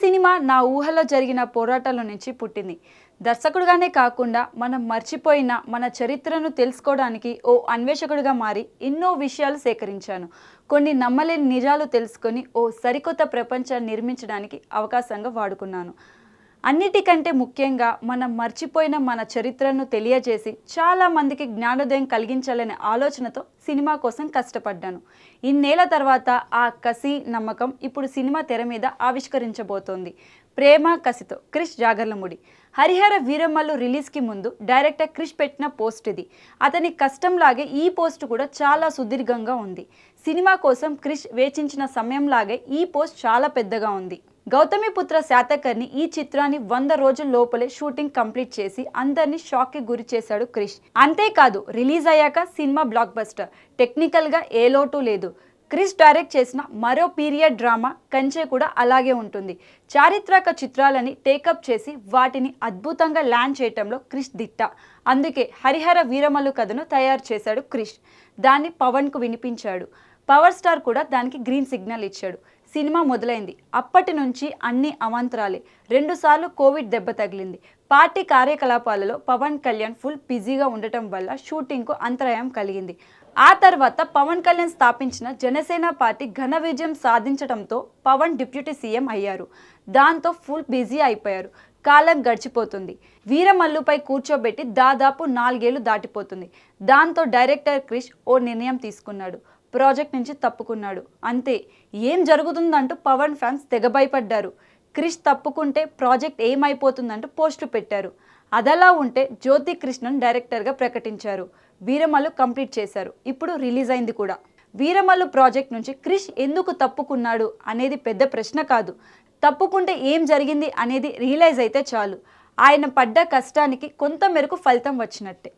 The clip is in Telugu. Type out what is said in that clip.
సినిమా నా ఊహలో జరిగిన పోరాటాల నుంచి పుట్టింది. దర్శకుడిగానే కాకుండా మనం మర్చిపోయిన మన చరిత్రను తెలుసుకోవడానికి ఓ అన్వేషకుడిగా మారి ఎన్నో విషయాలు సేకరించాను. కొన్ని నమ్మలేని నిజాలు తెలుసుకొని ఓ సరికొత్త ప్రపంచాన్ని నిర్మించడానికి అవకాశంగా వాడుకున్నాను. అన్నిటికంటే ముఖ్యంగా మనం మర్చిపోయిన మన చరిత్రను తెలియజేసి చాలామందికి జ్ఞానోదయం కలిగించాలనే ఆలోచనతో సినిమా కోసం కష్టపడ్డాను. ఇన్నేళ్ల తర్వాత ఆ కసి నమ్మకం ఇప్పుడు సినిమా తెర మీద ఆవిష్కరించబోతోంది. ప్రేమ కసితో క్రిష్ జాగర్లముడి. హరిహర వీరమల్లు రిలీజ్కి ముందు డైరెక్టర్ క్రిష్ పెట్టిన పోస్ట్ ఇది. అతని కష్టంలాగే ఈ పోస్ట్ కూడా చాలా సుదీర్ఘంగా ఉంది. సినిమా కోసం క్రిష్ వేచించిన సమయంలాగే ఈ పోస్ట్ చాలా పెద్దగా ఉంది. గౌతమిపుత్ర శాతకర్ణి ఈ చిత్రాన్ని 100 రోజుల లోపలే షూటింగ్ కంప్లీట్ చేసి అందరినీ షాక్కి గురి చేశాడు క్రిష్. అంతేకాదు రిలీజ్ అయ్యాక సినిమా బ్లాక్ బస్టర్. టెక్నికల్గా ఏ లోటు లేదు. క్రిష్ డైరెక్ట్ చేసిన మరో పీరియడ్ డ్రామా కంచె కూడా అలాగే ఉంటుంది. చారిత్రక చిత్రాలని టేకప్ చేసి వాటిని అద్భుతంగా ల్యాండ్ చేయటంలో క్రిష్ దిట్ట. అందుకే హరిహర వీరమల్లు కథను తయారు చేశాడు క్రిష్. దాన్ని పవన్కు వినిపించాడు. పవర్ స్టార్ కూడా దానికి గ్రీన్ సిగ్నల్ ఇచ్చాడు. సినిమా మొదలైంది. అప్పటి నుంచి అన్ని అవాంతరాలే. 2 సార్లు కోవిడ్ దెబ్బ తగిలింది. పార్టీ కార్యకలాపాలలో పవన్ కళ్యాణ్ ఫుల్ బిజీగా ఉండటం వల్ల షూటింగ్కు అంతరాయం కలిగింది. ఆ తర్వాత పవన్ కళ్యాణ్ స్థాపించిన జనసేన పార్టీ ఘన విజయం సాధించడంతో పవన్ డిప్యూటీ సీఎం అయ్యారు. దాంతో ఫుల్ బిజీ అయిపోయారు. కాలం గడిచిపోతుంది. వీరమల్లుపై కూర్చోబెట్టి దాదాపు 4 ఏళ్లు దాటిపోతుంది. దాంతో డైరెక్టర్ క్రిష్ ఓ నిర్ణయం తీసుకున్నాడు. ప్రాజెక్ట్ నుంచి తప్పుకున్నాడు. అంతే. ఏం జరుగుతుందంటూ పవన్ ఫ్యాన్స్ తెగ భయపడ్డారు. క్రిష్ తప్పుకుంటే ప్రాజెక్ట్ ఏమైపోతుందంటూ పోస్టులు పెట్టారు. అదలా ఉంటే జ్యోతి కృష్ణన్ డైరెక్టర్గా ప్రకటించారు. వీరమల్లు కంప్లీట్ చేశారు. ఇప్పుడు రిలీజ్ అయింది కూడా. వీరమల్లు ప్రాజెక్ట్ నుంచి క్రిష్ ఎందుకు తప్పుకున్నాడు అనేది పెద్ద ప్రశ్న కాదు. తప్పుకుంటే ఏం జరిగింది అనేది రియలైజ్ అయితే చాలు. ఆయన పడ్డ కష్టానికి కొంత మేరకు ఫలితం వచ్చినట్టే.